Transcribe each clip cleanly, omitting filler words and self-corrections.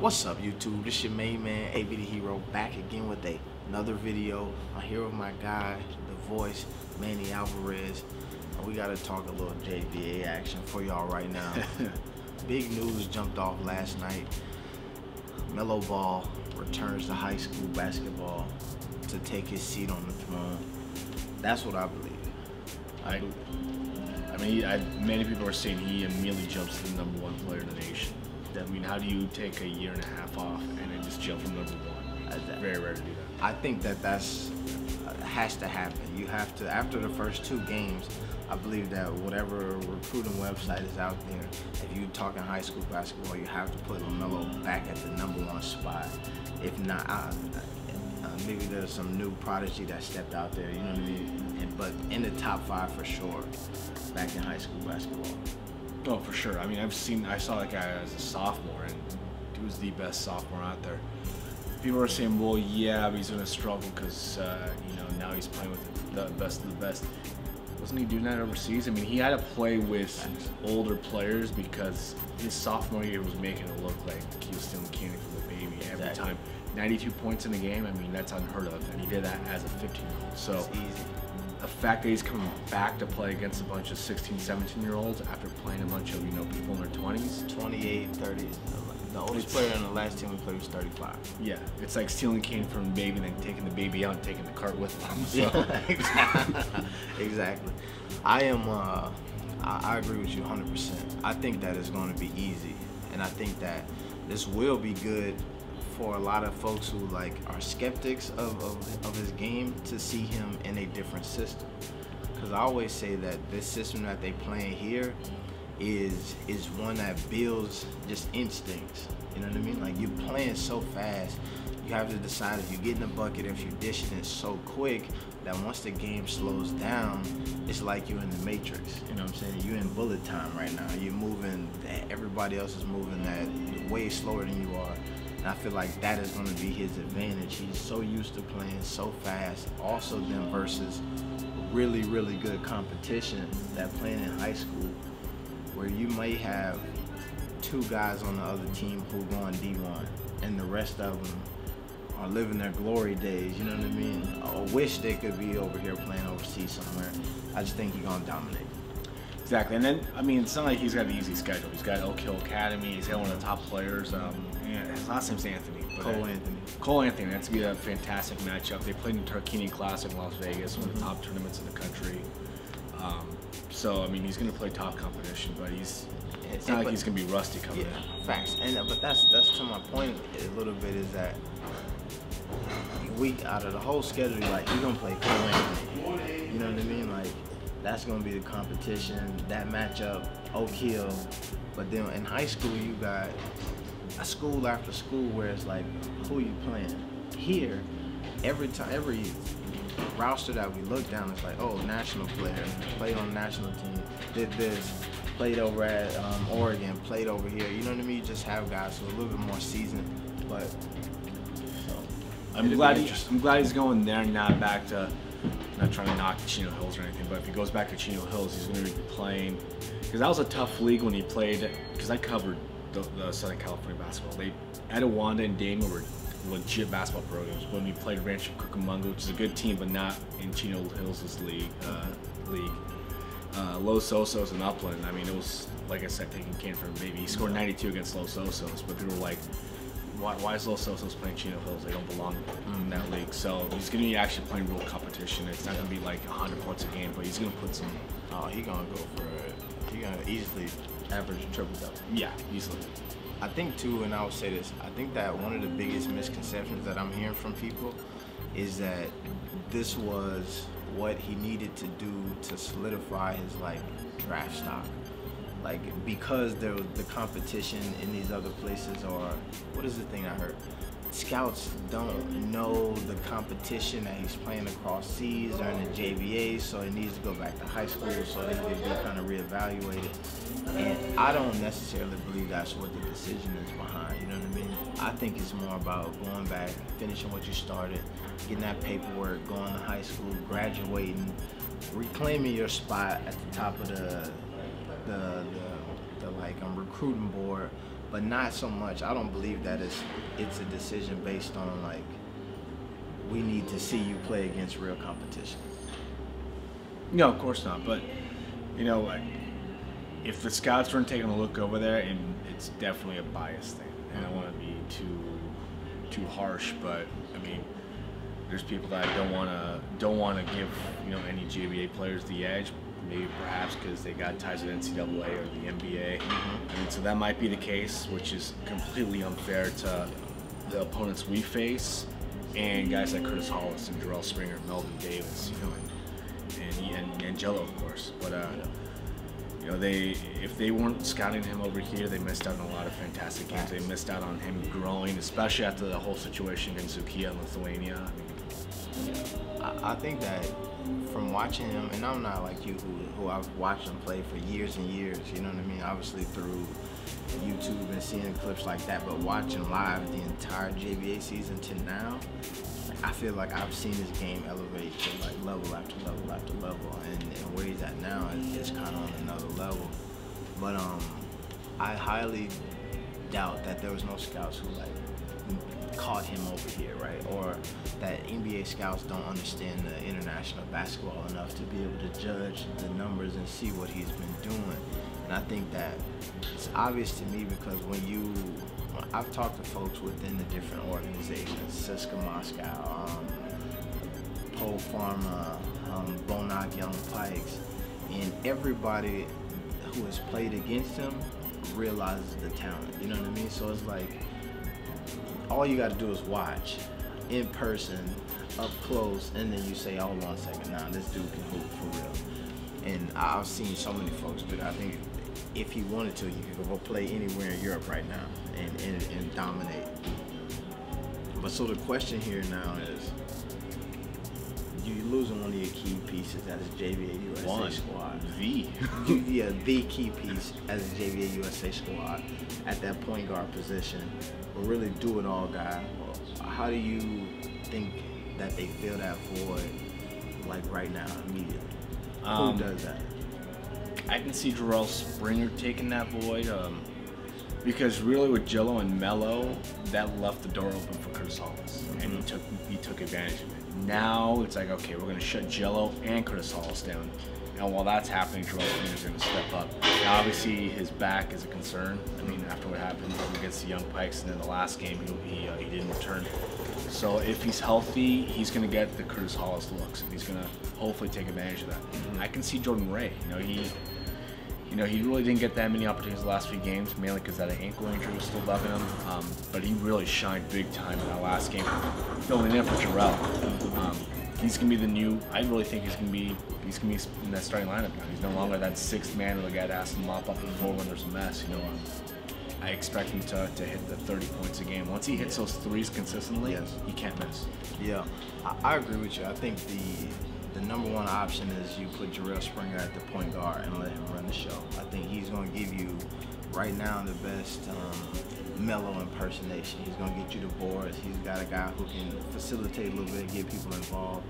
What's up, YouTube? This your main man, AB the Hero, back again with another video. I'm here with my guy, the voice, Manny Alvarez. And we gotta talk a little JBA action for y'all right now. Big news jumped off last night. LaMelo Ball returns to high school basketball to take his seat on the throne. That's what I believe. Many people are saying he immediately jumps to the #1 player in the nation. I mean, how do you take a year and a half off and then just jump from #1? Very rare to do that. I think that's has to happen. You have to, after the first 2 games, I believe that whatever recruiting website is out there, if you're talking high school basketball, you have to put LaMelo back at the #1 spot. If not, maybe there's some new prodigy that stepped out there, you know what I mean? But in the top 5 for sure, back in high school basketball. Oh, for sure. I mean, I saw that guy as a sophomore, and he was the best sophomore out there. People are saying, well, yeah, but he's going to struggle because, now he's playing with the best of the best. Wasn't he doing that overseas? I mean, he had to play with older players because his sophomore year was making it look like he was still candy from the baby every time. 92 points in the game, I mean, that's unheard of, and he did that as a 15-year-old. So it's easy. The fact that he's coming back to play against a bunch of 16, 17-year-olds after playing a bunch of, people in their 20s. 28, 30. The oldest player on the last team we played was 35. Yeah, it's like stealing cane from the baby and then taking the baby out and taking the cart with them. So. Yeah, exactly. I agree with you 100%. I think that it's going to be easy, and I think that this will be good for a lot of folks who are skeptics of his game to see him in a different system. Because I always say that this system that they playing here is one that builds just instincts. You know what I mean? Like, you're playing so fast, you have to decide if you get in the bucket, if you're dishing it so quick that once the game slows down, it's like you're in the Matrix. You know what I'm saying? You're in bullet time right now. You're moving, everybody else is moving that way slower than you are. And I feel like that is going to be his advantage. He's so used to playing so fast. Also then versus really, really good competition that playing in high school, where you may have 2 guys on the other team who go on D1 and the rest of them are living their glory days, you know what I mean? I wish they could be over here playing overseas somewhere. I just think he's going to dominate. Exactly, and then, it's not like he's got an easy schedule. He's got Oak Hill Academy, he's got one of the top players. His last name's Anthony. Cole Anthony, that's going to be a fantastic matchup. They played in Tarkini Classic in Las Vegas, one of the top tournaments in the country. So, he's going to play top competition, but it's not like he's going to be rusty coming in. Facts. But that's to my point a little bit, is that out of the whole schedule, you're going to play Cole Anthony. You know what I mean? That's going to be the competition, that matchup, Oak Hill. But then in high school, you got a school after school where it's who you playing? Here, every roster that we look down, it's oh, national player, played on the national team, did this, played over at Oregon, played over here. You know what I mean? You just have guys who are a little bit more seasoned, but I'm glad he's going there, not back to. Not trying to knock Chino Hills or anything, but if he goes back to Chino Hills, he's going to be playing, because that was a tough league when he played, because I covered the Southern California basketball. Etiwanda and Damon were legit basketball programs. When we played Rancho Cucamonga, which is a good team, but not in Chino Hills' league. Los Osos and Upland, it was, like I said, taking cane from a baby. He scored 92 against Los Osos, but people were like, why is Los Osos playing Chino Hills? They don't belong in that league. So he's going to be actually playing real competition. It's not going to be 100 points a game, but he's going to put some. Oh, he's going to go for it. He's going to easily average a triple-double. Yeah, easily. I think, too, and I would say this, I think that one of the biggest misconceptions that I'm hearing from people is that this was what he needed to do to solidify his, draft stock. Because there was the competition in these other places, or what is the thing I heard? Scouts don't know the competition that he's playing across seas or in the JBA, so he needs to go back to high school so they can be kind of reevaluated. And I don't necessarily believe that's what the decision is behind, you know what I mean? I think it's more about going back, finishing what you started, getting that paperwork, going to high school, graduating, reclaiming your spot at the top of the recruiting board, but not so much. I don't believe that it's a decision based on like we need to see you play against real competition. No, of course not. But you know, like, if the scouts weren't taking a look over there, and it's definitely a bias thing, and I don't want to be too harsh, but I mean, there's people that don't want to give any JBA players the edge. Maybe perhaps because they got ties with NCAA or the NBA. I mean, so that might be the case, which is completely unfair to the opponents we face and guys like Curtis Hollis and Jarrell Springer, Melvin Davis, and Jello, of course. But if they weren't scouting him over here, they missed out on a lot of fantastic games. They missed out on him growing, especially after the whole situation against Zukia in Lithuania. I think that from watching him, and I'm not like you who I've watched him play for years and years, you know what I mean? Obviously through YouTube and seeing clips like that, but watching live the entire JBA season to now, I feel like I've seen his game elevate to like level after level after level, and where he's at now is kind of on another level. But I highly doubt that there was no scouts who like caught him over here, right? Or that NBA scouts don't understand the international basketball enough to be able to judge the numbers and see what he's been doing. And I think that it's obvious to me because when I've talked to folks within the different organizations, Siska Moscow, Pole Pharma, Bonac Young Pikes, and everybody who has played against him realizes the talent, you know what I mean? So it's like, all you got to do is watch in person, up close, and then you say, oh, 1 second, nah, this dude can hoop for real. And I've seen so many folks do that. I think if he wanted to, he could go play anywhere in Europe right now and dominate. But so the question here now is, you're losing one of your key pieces as a JBA USA squad. The key piece as a JBA USA squad at that point guard position. A really do-it-all guy. How do you think that they fill that void like right now immediately? Who does that? I can see Jarrell Springer taking that void because really with Jello and Melo, that left the door open for Curtis Hollis, and he took advantage of it. Now it's like, okay, we're going to shut Jello and Curtis Hollis down. And while that's happening, Jarrell Springer's going to step up. Now, obviously, his back is a concern. I mean, after what happened against the Young Pikes, and then the last game, he didn't return. So if he's healthy, he's going to get the Curtis Hollis looks, and he's going to hopefully take advantage of that. I can see Jordan Ray. He really didn't get that many opportunities the last few games, mainly because that ankle injury was still bugging him. But he really shined big time in that last game, filling in for Jarrell. He's gonna be the new. I really think he's gonna be in that starting lineup now. He's no longer that sixth man or the guy that has to mop up the floor when there's a mess. I expect him to hit the 30 points a game. Once he hits those threes consistently, he can't miss. Yeah, I agree with you. I think the number one option is you put Jarrell Springer at the point guard and let him run the show. I think he's going to give you, right now, the best Melo impersonation. He's going to get you the boards. He's got a guy who can facilitate a little bit, get people involved.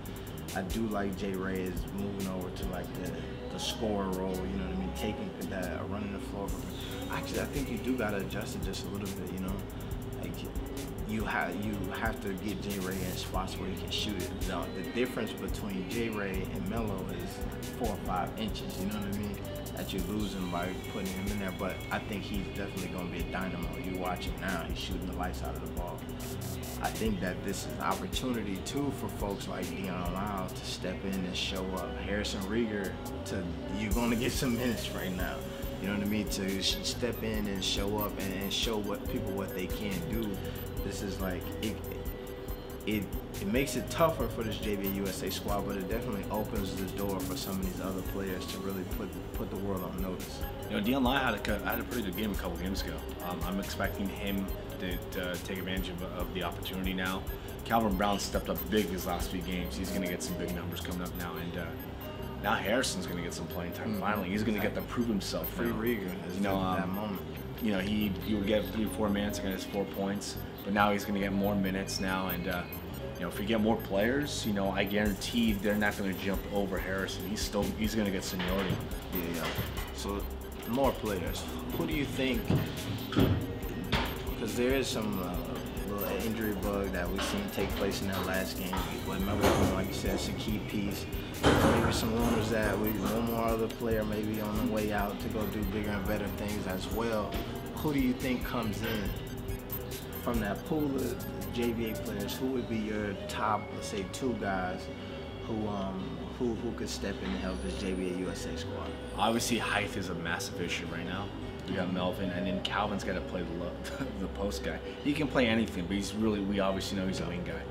I do like Jay Ray is moving over to like the scorer role, you know what I mean, taking that, running the floor. Actually, I think you do got to adjust it just a little bit, like you have to get Jay Ray in spots where he can shoot it. Now, the difference between Jay Ray and Melo is 4 or 5 inches, you know what I mean, that you're losing by putting him in there. But I think he's definitely going to be a dynamo. You watch him now, he's shooting the lights out of the ball. I think that this is an opportunity too for folks like Deion Lau to step in and show up. Harrison Rieger, you're going to get some minutes right now. You know what I mean? To step in and show up and show people what they can do. This is like, it makes it tougher for this JBA USA squad, but it definitely opens the door for some of these other players to really put the world on notice. Deion Lau had a pretty good game a couple games ago. I'm expecting him to take advantage of the opportunity now. Calvin Brown stepped up big his last few gaels. He's going to get some big numbers coming up now, and now Harrison's going to get some playing time. Finally, he's going to get to prove himself. Free Rieger is that moment. He would get 3-4 minutes against 4 points, but now he's going to get more minutes now, and if we get more players, I guarantee they're not going to jump over Harrison. He's going to get seniority. Yeah. So more players. Who do you think because there is some little injury bug that we've seen take place in that last game. But Melo, like you said, it's a key piece. Maybe some rumors that one more other player maybe on the way out to go do bigger and better things as well. Who do you think comes in from that pool of JBA players? Who would be your top, let's say, 2 guys who could step in and help this JBA USA squad? Obviously, height is a massive issue right now. You got Melvin, and then Calvin's got to play the post guy. He can play anything, but we obviously know he's a wing guy.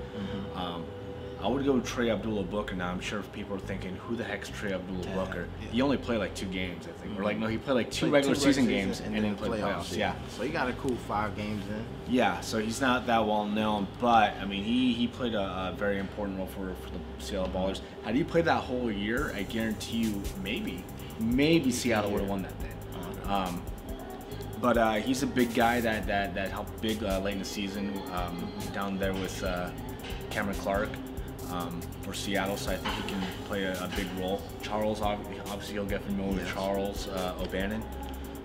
I would go Trey Abdullah-Booker now. I'm sure if people are thinking, who the heck's Trey Abdullah-Booker? Yeah. He only played like 2 games, I think. Or like, no, he played like 2 regular season games and then played playoffs. Yeah. So he got a cool 5 games in. Yeah, so he's not that well known, but I mean, he played a very important role for the Seattle Ballers. Had he played that whole year, I guarantee you, maybe Seattle would have won that thing. But he's a big guy that helped big late in the season down there with Cameron Clark for Seattle, so I think he can play a big role. Charles, obviously you'll get familiar with Charles O'Bannon.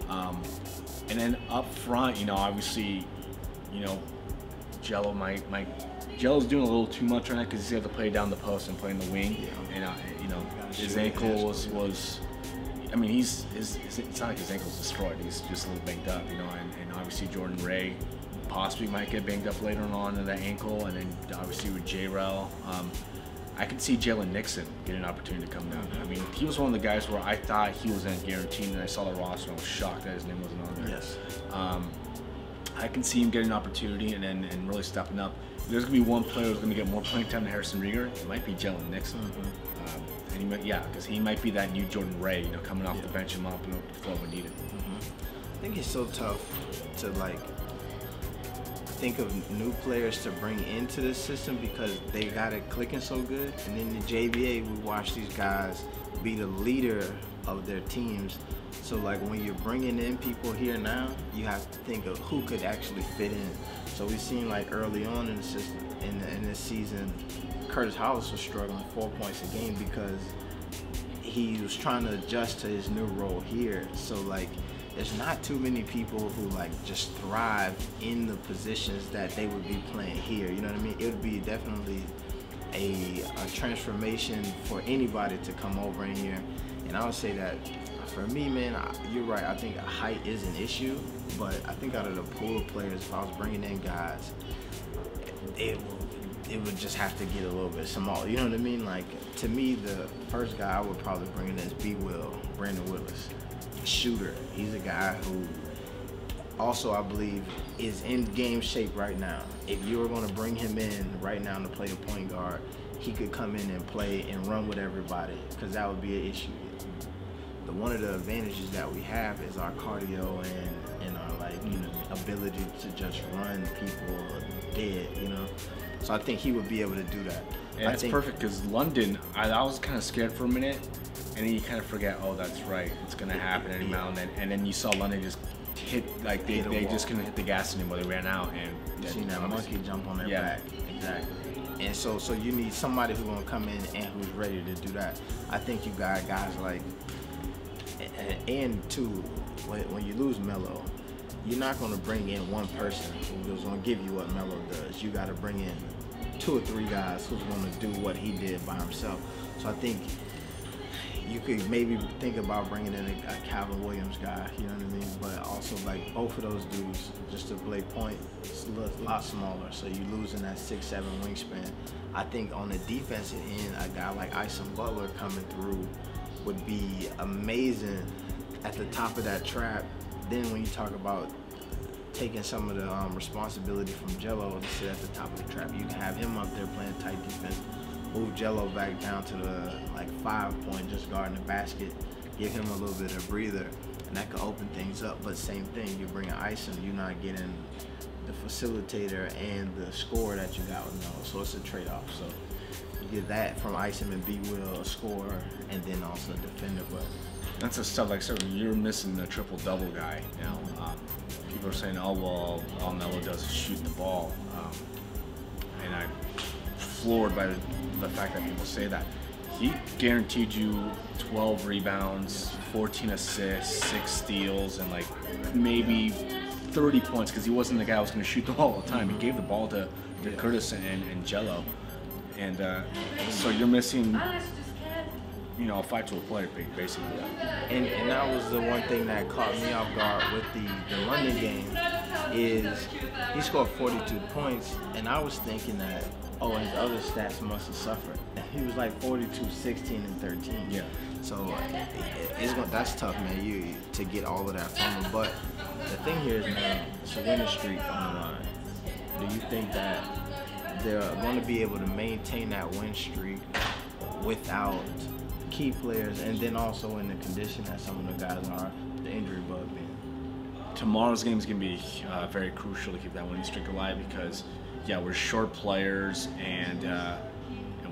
And then up front, obviously, Jello's doing a little too much right now because he's got to play down the post and play in the wing. And his ankle was I mean, it's not like his ankle's destroyed. He's just a little banged up, and obviously Jordan Ray possibly might get banged up later on in that ankle, and then obviously with J-Rel. I could see Jalen Nixon get an opportunity to come down. I mean, he was one of the guys where I thought he wasn't guaranteed, and I saw the roster and I was shocked that his name wasn't on there. Yes. I can see him getting an opportunity and really stepping up. If there's going to be one player who's going to get more playing time than Harrison Rieger, it might be Jalen Nixon. And he might, because he might be that new Jordan Ray, coming off the bench him up and throw when needed. I think it's so tough to think of new players to bring into this system because they got it clicking so good. And in the JBA, we watch these guys be the leader of their teams. So when you're bringing in people here now, you have to think of who could actually fit in. So we've seen early on in the system, in this season, Curtis Hollis was struggling 4 points a game because he was trying to adjust to his new role here. So there's not too many people who just thrive in the positions that they would be playing here. You know what I mean? It would be definitely a transformation for anybody to come over in here. And I would say that for me, man, you're right. I think height is an issue, but I think out of the pool of players, if I was bringing in guys, it would just have to get a little bit small. You know what I mean? To me, the first guy I would probably bring in is Brandon Willis. Shooter. He's a guy who also, I believe, is in game shape right now. If you were going to bring him in right now to play the point guard, he could come in and play and run with everybody because that would be an issue. One of the advantages that we have is our cardio and our ability to just run people dead, So I think he would be able to do that. And that's perfect because London, I was kind of scared for a minute, and then you kind of forget, oh, that's right, it's gonna happen any moment. And then you saw London just hit they just couldn't hit the gas anymore. They ran out, and you seen that monkey jump on their back. Exactly. And so you need somebody who's gonna come in and who's ready to do that. I think you got guys and two, when you lose Melo, you're not going to bring in one person who's going to give you what Melo does. You got to bring in 2 or 3 guys who's going to do what he did by himself. So I think you could maybe think about bringing in a Calvin Williams guy, you know what I mean? But also both of those dudes, just to play point, it's a lot smaller. So you're losing that 6'7" wingspan. I think on the defensive end, a guy like Ison Butler coming through would be amazing at the top of that trap. Then when you talk about taking some of the responsibility from Jello to sit at the top of the trap, you can have him up there playing tight defense, move Jello back down to the 5 point, just guarding the basket, give him a little bit of breather, and that could open things up. But same thing, you bring Ison, you're not getting the facilitator and the scorer that you got with Melo, so it's a trade-off. So you get that from Ison and B. Will, a scorer, and then also a defender. But that's the stuff you're missing the triple-double guy now. People are saying, oh, well, all Melo does is shoot the ball. And I'm floored by the fact that people say that. He guaranteed you 12 rebounds, 14 assists, 6 steals, and maybe 30 points because he wasn't the guy who was going to shoot the ball all the time. He gave the ball to Curtis and Jello. And so you're missing, you know, a fight-tool player, basically. And that was the one thing that caught me off guard with the London game is he scored 42 points, and I was thinking that, oh, his other stats must have suffered. He was like 42, 16, and 13. Yeah. So that's tough, man, to get all of that from him. But the thing here is, man, it's a winning streak on the line. Do you think that they're going to be able to maintain that win streak without key players, and then also in the condition that some of the guys are, the injury bug being? Tomorrow's game is going to be very crucial to keep that winning streak alive because, yeah, we're short players and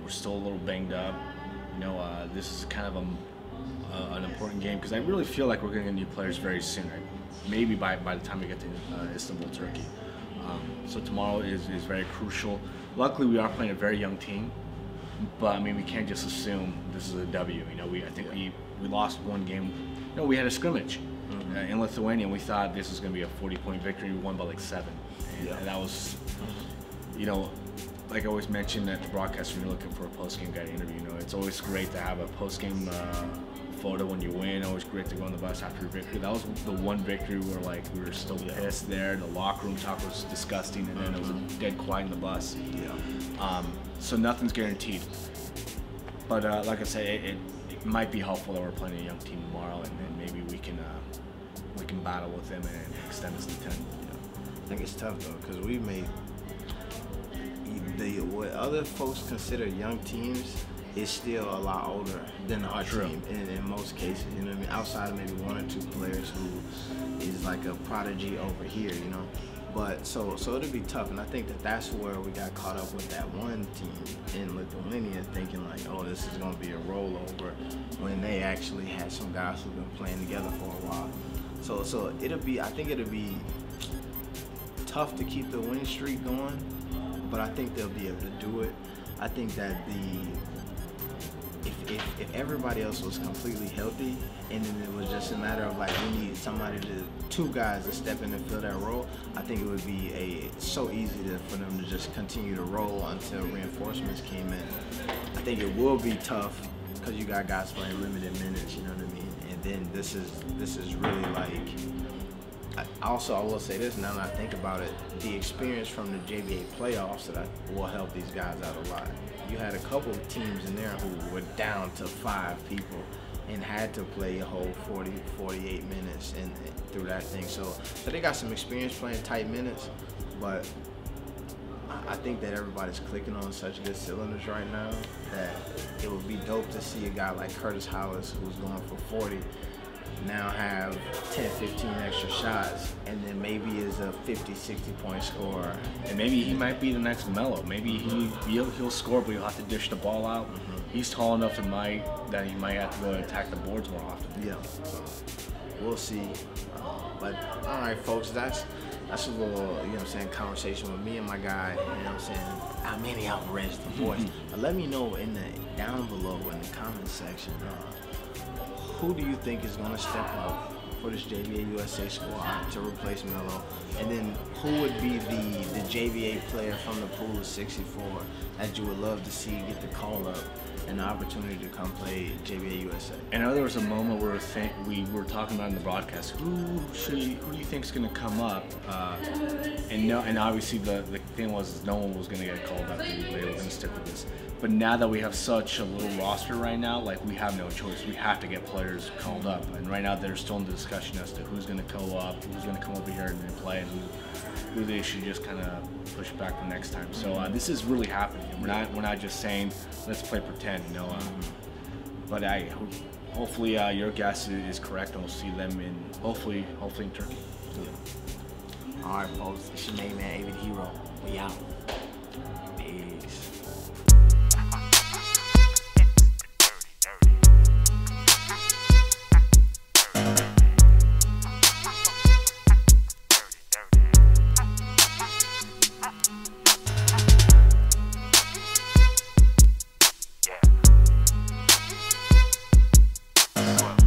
we're still a little banged up. You know, this is kind of an important game because I really feel like we're going to get new players very soon. Right? Maybe by the time we get to Istanbul, Turkey. So tomorrow is very crucial. Luckily, we are playing a very young team, but I mean, we can't just assume this is a W. You know, I think we lost one game. You know, we had a scrimmage in Lithuania, and we thought this was going to be a 40-point victory. We won by like 7, and that was, you know, like I always mentioned at the broadcast when you're looking for a post-game guy to interview. You know, it's always great to have a post-game photo when you win. Always great to go on the bus after a victory. That was the one victory where like we were still pissed there. The locker room talk was disgusting, and then it was dead quiet in the bus. Yeah. So nothing's guaranteed. But like I say, it might be helpful that we're playing a young team tomorrow, and then maybe we can battle with them and extend this to 10. I think it's tough though because we made what other folks consider young teams is still a lot older than our team in most cases, you know what I mean? Outside of maybe 1 or 2 players who is like a prodigy over here, you know? But so it'll be tough, and I think that's where we got caught up with that one team in Lithuania, thinking like, oh, this is gonna be a rollover, when they actually had some guys who've been playing together for a while. So I think it'll be tough to keep the winning streak going, but I think they'll be able to do it. I think that if everybody else was completely healthy, and then it was just a matter of like we need two guys to step in and fill that role, I think it would be so easy for them to just continue to roll until reinforcements came in. I think it will be tough because you got guys playing limited minutes, you know what I mean? And then this is really like. I will say this now that I think about it, the experience from the JBA playoffs will help these guys out a lot. You had a couple of teams in there who were down to 5 people and had to play a whole 40, 48 minutes and through that thing. So they got some experience playing tight minutes, but I think that everybody's clicking on such good cylinders right now that it would be dope to see a guy like Curtis Hollis, who's going for 40, now have 10, 15 extra shots, and then maybe is a 50, 60 point scorer. And maybe he might be the next Melo. Maybe he'll score, but he'll have to dish the ball out. He's tall enough that he might have to go and attack the boards more often. Yeah, so we'll see. But all right, folks, that's a little, you know what I'm saying, conversation with me and my guy, you know what I'm saying, Manny Alvarez, the voice. But let me know down below in the comment section, who do you think is going to step up for this JBA USA squad to replace Melo? And then who would be the JBA player from the pool of 64 that you would love to see get the call up and the opportunity to come play JBA USA? And I know there was a moment where we were talking about in the broadcast, who do you think is going to come up? And obviously the thing was no one was going to get called up. They were going to stick with this. But now that we have such a little roster right now, like we have no choice. We have to get players called up. And right now they're still in the discussion as to who's going to go up, who's going to come over here and play, and who they should just kind of push back for next time. So this is really happening. We're not just saying let's play pretend, you know. But hopefully your guess is correct, and we'll see them hopefully in Turkey. All right, folks. It's your main man, HERO. We out.